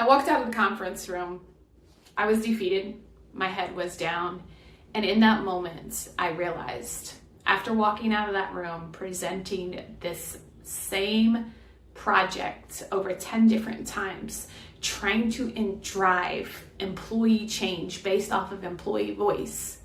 I walked out of the conference room. I was defeated. My head was down. And in that moment, I realized, after walking out of that room, presenting this same project over 10 different times, trying to drive employee change based off of employee voice,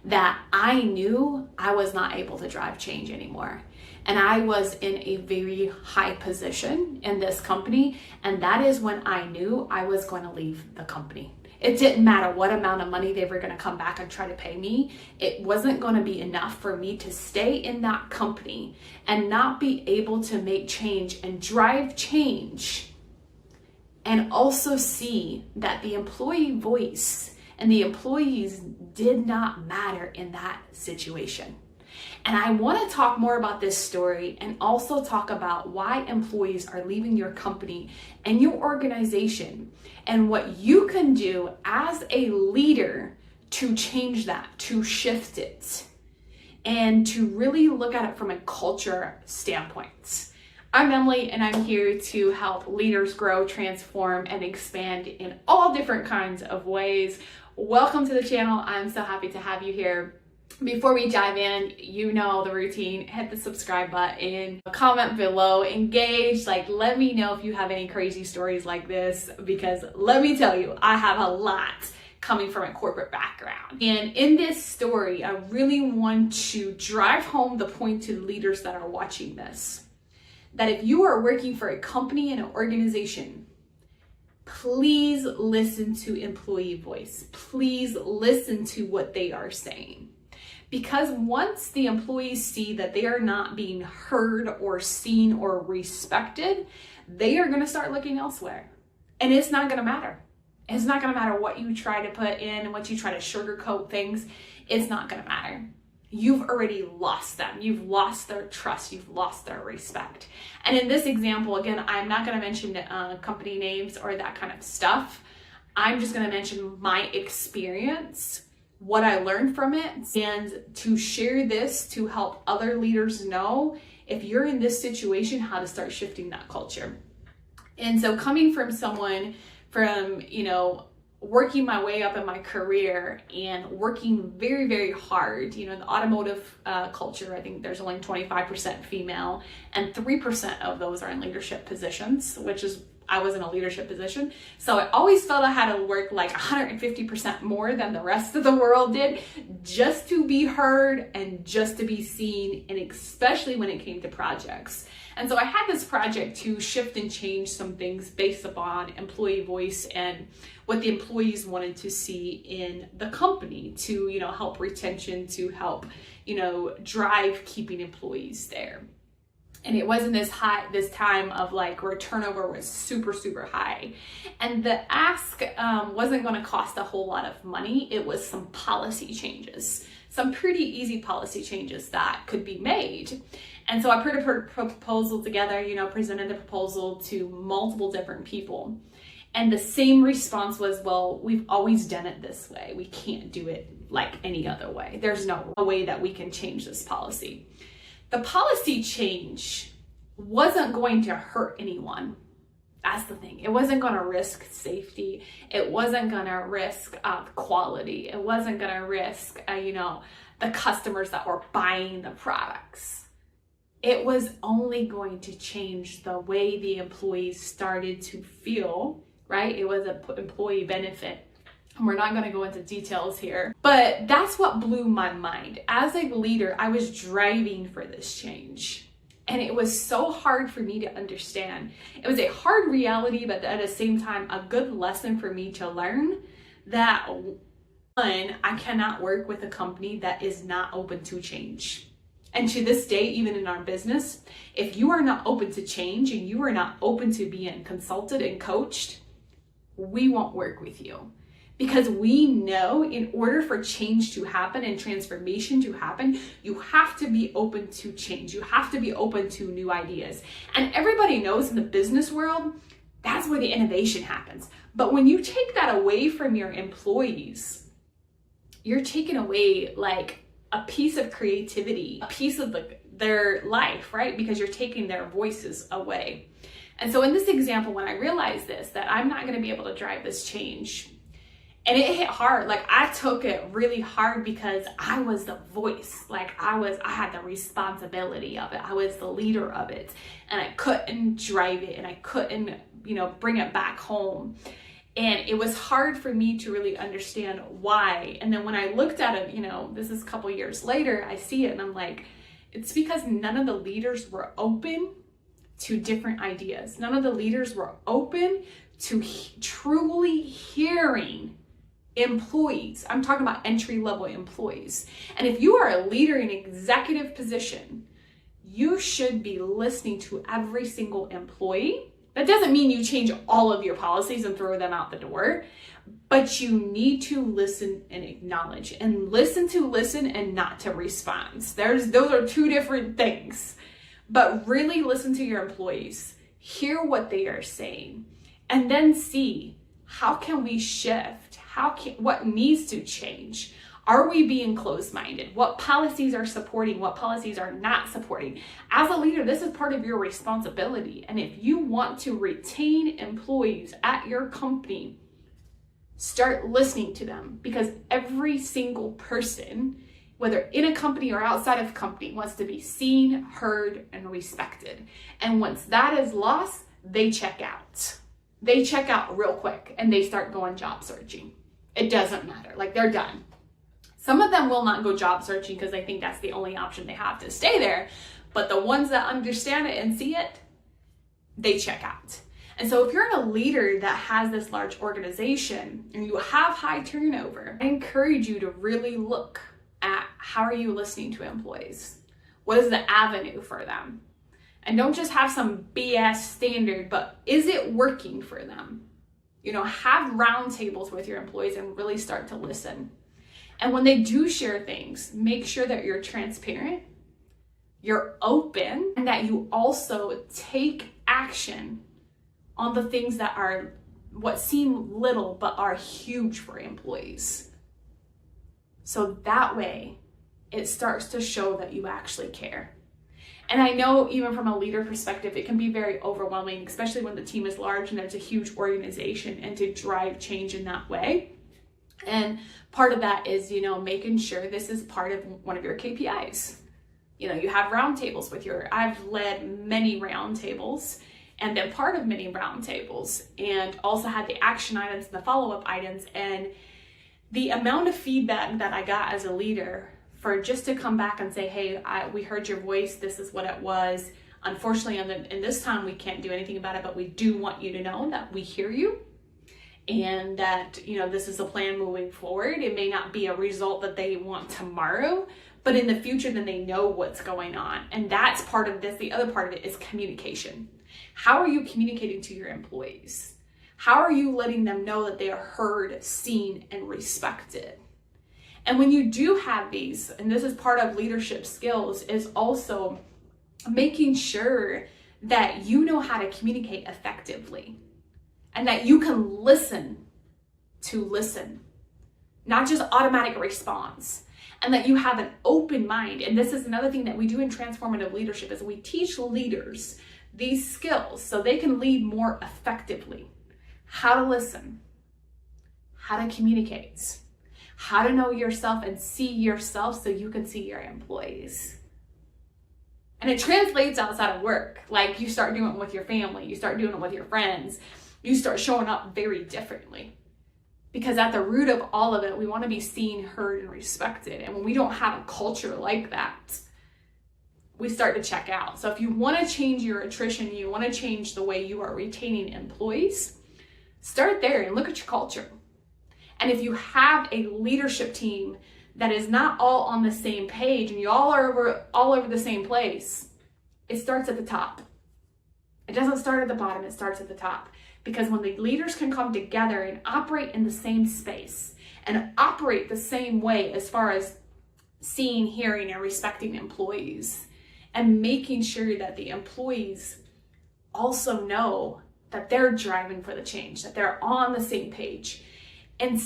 that I knew I was not able to drive change anymore. And I was in a very high position in this company. And that is when I knew I was going to leave the company. It didn't matter what amount of money they were going to come back and try to pay me. It wasn't going to be enough for me to stay in that company and not be able to make change and drive change, and also see that the employee voice and the employees did not matter in that situation. And I want to talk more about this story and also talk about why employees are leaving your company and your organization, and what you can do as a leader to change that, to shift it, and to really look at it from a culture standpoint. I'm Emily, and I'm here to help leaders grow, transform, and expand in all different kinds of ways. Welcome to the channel. I'm so happy to have you here. Before we dive in, you know the routine. Hit the subscribe button, comment below, engage. Let me know if you have any crazy stories like this, because let me tell you, I have a lot coming from a corporate background. And in this story, I really want to drive home the point to the leaders that are watching this, that if you are working for a company and an organization, please listen to employee voice. Please listen to what they are saying. Because once the employees see that they are not being heard or seen or respected, they are going to start looking elsewhere. And it's not going to matter. It's not going to matter what you try to put in and what you try to sugarcoat things. It's not going to matter. You've already lost them. You've lost their trust. You've lost their respect. And in this example, again, I'm not going to mention company names or that kind of stuff. I'm just going to mention my experience, what I learned from it, and to share this to help other leaders know, if you're in this situation, how to start shifting that culture. And so coming from someone from, working my way up in my career and working very, very hard, the automotive culture, I think there's only 25% female, and 3% of those are in leadership positions, which is, I was in a leadership position. So I always felt I had to work 150% more than the rest of the world did, just to be heard and just to be seen, and especially when it came to projects. And so I had this project to shift and change some things based upon employee voice and what the employees wanted to see in the company to, help retention, to help, drive keeping employees there. And it wasn't this time of where turnover was super, super high. And the ask wasn't going to cost a whole lot of money. It was some policy changes, some pretty easy policy changes that could be made. And so I put a proposal together, presented the proposal to multiple different people. And the same response was, well, we've always done it this way. We can't do it like any other way. There's no way that we can change this policy. The policy change wasn't going to hurt anyone. That's the thing. It wasn't going to risk safety. It wasn't going to risk quality. It wasn't going to risk, the customers that were buying the products. It was only going to change the way the employees started to feel, right? It was an employee benefit. And we're not going to go into details here, but that's what blew my mind. As a leader, I was driving for this change, and it was so hard for me to understand. It was a hard reality, but at the same time, a good lesson for me to learn that, one, I cannot work with a company that is not open to change. And to this day, even in our business, if you are not open to change and you are not open to being consulted and coached, we won't work with you. Because we know in order for change to happen and transformation to happen, you have to be open to change. You have to be open to new ideas. And everybody knows in the business world, that's where the innovation happens. But when you take that away from your employees, you're taking away a piece of creativity, a piece of their life, right? Because you're taking their voices away. And so in this example, when I realized this, that I'm not going to be able to drive this change, and it hit hard. Like, I took it really hard because I was the voice. Like, I had the responsibility of it. I was the leader of it, and I couldn't drive it, and I couldn't, bring it back home. And it was hard for me to really understand why. And then when I looked at it, this is a couple years later, I see it and I'm like, it's because none of the leaders were open to different ideas. None of the leaders were open to truly hearing employees. I'm talking about entry-level employees. And if you are a leader in an executive position, you should be listening to every single employee. That doesn't mean you change all of your policies and throw them out the door, but you need to listen and acknowledge, and listen and not to respond. Those are two different things. But really listen to your employees, hear what they are saying, and then see, how can we shift? What needs to change? Are we being closed-minded? What policies are supporting? What policies are not supporting? As a leader, this is part of your responsibility. And if you want to retain employees at your company, start listening to them, because every single person, whether in a company or outside of a company, wants to be seen, heard, and respected. And once that is lost, they check out. They check out real quick and they start going job searching. It doesn't matter. Like, they're done. Some of them will not go job searching because they think that's the only option they have to stay there. But the ones that understand it and see it, they check out. And so if you're a leader that has this large organization and you have high turnover, I encourage you to really look at, how are you listening to employees? What is the avenue for them? And don't just have some BS standard, but is it working for them? Have roundtables with your employees and really start to listen. And when they do share things, make sure that you're transparent, you're open, and that you also take action on the things that are what seem little but are huge for employees. So that way, it starts to show that you actually care. And I know even from a leader perspective, it can be very overwhelming, especially when the team is large and it's a huge organization, and to drive change in that way. And part of that is, making sure this is part of one of your KPIs. You have roundtables I've led many roundtables and been part of many roundtables, and also had the action items and the follow-up items. And the amount of feedback that I got as a leader for just to come back and say, hey, we heard your voice, this is what it was. Unfortunately, in this time, we can't do anything about it, but we do want you to know that we hear you. And that, this is a plan moving forward. It may not be a result that they want tomorrow, but in the future, then they know what's going on. And that's part of this. The other part of it is communication. How are you communicating to your employees? How are you letting them know that they are heard, seen, and respected? And when you do have these, and this is part of leadership skills, is also making sure that you know how to communicate effectively. And that you can listen, not just automatic response. And that you have an open mind. And this is another thing that we do in transformative leadership, is we teach leaders these skills so they can lead more effectively. How to listen, how to communicate, how to know yourself and see yourself so you can see your employees. And it translates outside of work. Like, you start doing it with your family, you start doing it with your friends. You start showing up very differently, because at the root of all of it, we want to be seen, heard, and respected. And when we don't have a culture like that, we start to check out. So if you want to change your attrition, you want to change the way you are retaining employees, start there and look at your culture. And if you have a leadership team that is not all on the same page and you all are all over the same place, it starts at the top. It doesn't start at the bottom, it starts at the top. Because when the leaders can come together and operate in the same space and operate the same way as far as seeing, hearing, and respecting employees, and making sure that the employees also know that they're driving for the change, that they're on the same page. And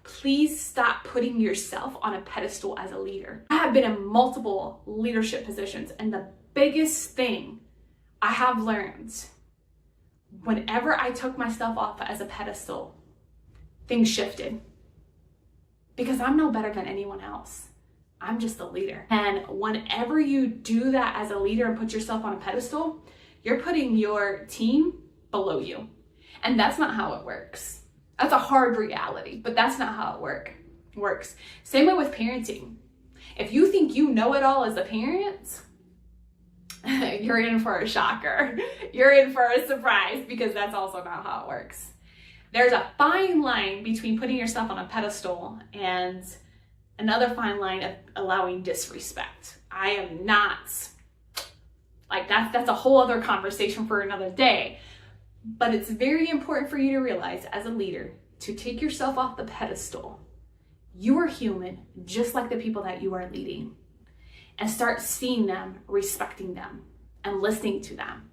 please stop putting yourself on a pedestal as a leader. I have been in multiple leadership positions, and the biggest thing I have learned whenever I took myself off as a pedestal, things shifted. Because I'm no better than anyone else. I'm just a leader. And whenever you do that as a leader and put yourself on a pedestal, you're putting your team below you. And that's not how it works. That's a hard reality, but that's not how it works. Same way with parenting. If you think you know it all as a parent, you're in for a shocker. You're in for a surprise, because that's also not how it works. There's a fine line between putting yourself on a pedestal and another fine line of allowing disrespect. I am not, like, that's a whole other conversation for another day. But it's very important for you to realize as a leader to take yourself off the pedestal. You are human, just like the people that you are leading. And start seeing them, respecting them, and listening to them.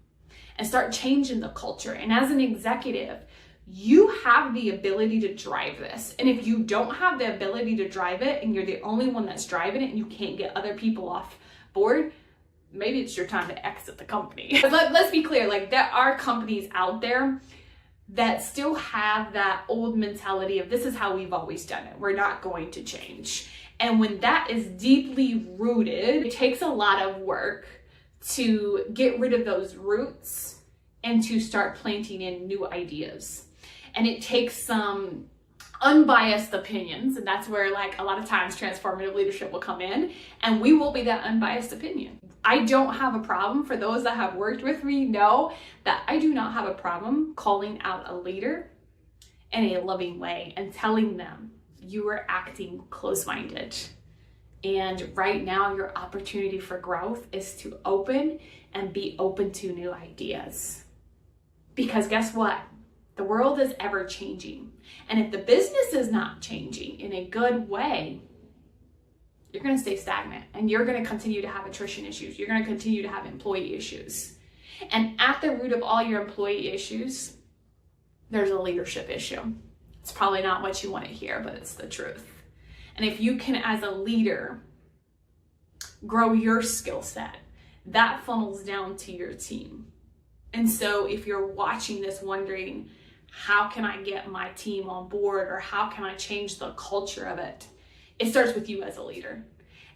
And start changing the culture. And as an executive, you have the ability to drive this. And if you don't have the ability to drive it, and you're the only one that's driving it, and you can't get other people off board, maybe it's your time to exit the company. But let's be clear, like, there are companies out there that still have that old mentality of this is how we've always done it. We're not going to change. And when that is deeply rooted, it takes a lot of work to get rid of those roots and to start planting in new ideas. And it takes some unbiased opinions, and that's where, like, a lot of times transformative leadership will come in, and we will be that unbiased opinion. I don't have a problem, for those that have worked with me know that I do not have a problem calling out a leader in a loving way and telling them you are acting close-minded. And right now your opportunity for growth is to open and be open to new ideas. Because guess what? The world is ever changing. And if the business is not changing in a good way, you're going to stay stagnant, and you're going to continue to have attrition issues. You're going to continue to have employee issues. And at the root of all your employee issues, there's a leadership issue. It's probably not what you want to hear, but it's the truth. And if you can, as a leader, grow your skill set, that funnels down to your team. And so if you're watching this wondering, how can I get my team on board, or how can I change the culture of it? It starts with you as a leader.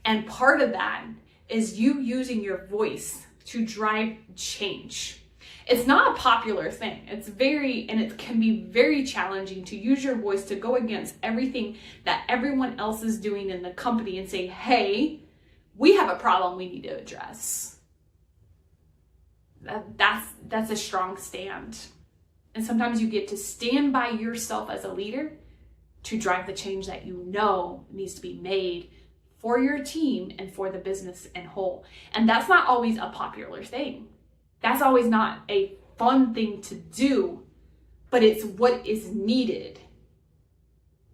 And part of that is you using your voice to drive change. It's not a popular thing. And it can be very challenging to use your voice to go against everything that everyone else is doing in the company and say, hey, we have a problem we need to address. That's a strong stand. And sometimes you get to stand by yourself as a leader to drive the change that you know needs to be made for your team and for the business in whole. And that's not always a popular thing. That's always not a fun thing to do, but it's what is needed.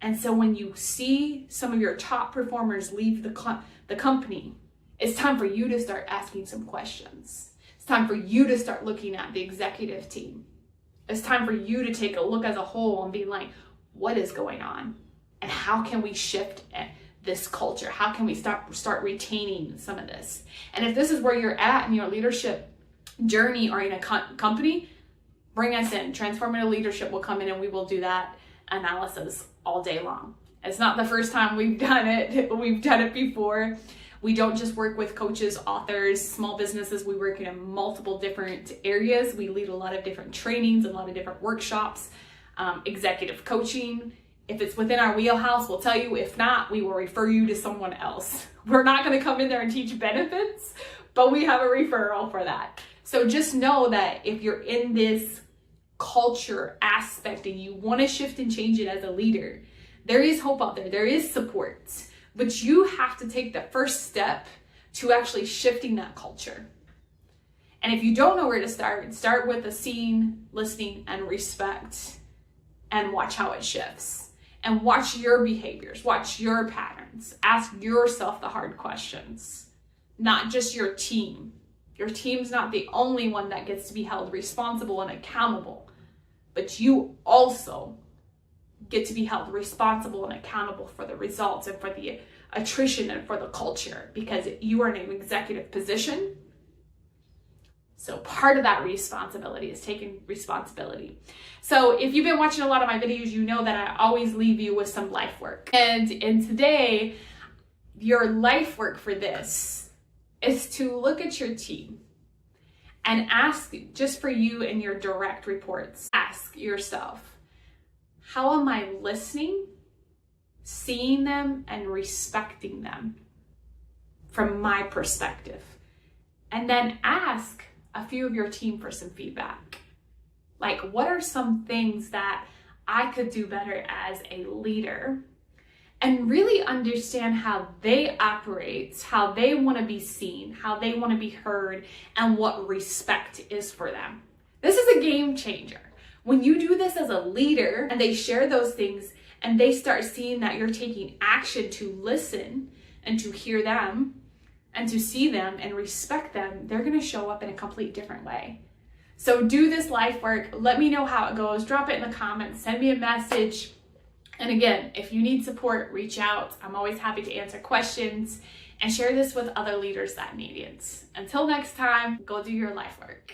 And so when you see some of your top performers leave the company, it's time for you to start asking some questions. It's time for you to start looking at the executive team. It's time for you to take a look as a whole and be like, what is going on? And how can we shift this culture? How can we start retaining some of this? And if this is where you're at in your leadership journey or in a company, bring us in. Transformative leadership will come in and we will do that analysis all day long. It's not the first time we've done it. We've done it before. We don't just work with coaches, authors, small businesses. We work in multiple different areas. We lead a lot of different trainings, a lot of different workshops, executive coaching. If it's within our wheelhouse, we'll tell you. If not, we will refer you to someone else. We're not going to come in there and teach benefits, but we have a referral for that. So just know that if you're in this culture aspect and you want to shift and change it as a leader, there is hope out there. There is support. But you have to take the first step to actually shifting that culture. And if you don't know where to start with the seeing, listening, and respect, and watch how it shifts. And watch your behaviors, watch your patterns. Ask yourself the hard questions, not just your team. Your team's not the only one that gets to be held responsible and accountable, but you also get to be held responsible and accountable for the results and for the attrition and for the culture, because you are in an executive position. So part of that responsibility is taking responsibility. So if you've been watching a lot of my videos, you know that I always leave you with some life work. And today, your life work for this is to look at your team and ask, just for you and your direct reports, ask yourself, how am I listening, seeing them, and respecting them from my perspective? And then ask a few of your team for some feedback. Like, what are some things that I could do better as a leader? And really understand how they operate, how they want to be seen, how they want to be heard, and what respect is for them. This is a game changer. When you do this as a leader and they share those things and they start seeing that you're taking action to listen and to hear them and to see them and respect them, they're going to show up in a complete different way. So do this life work. Let me know how it goes. Drop it in the comments. Send me a message. And again, if you need support, reach out. I'm always happy to answer questions and share this with other leaders that need it. Until next time, go do your life work.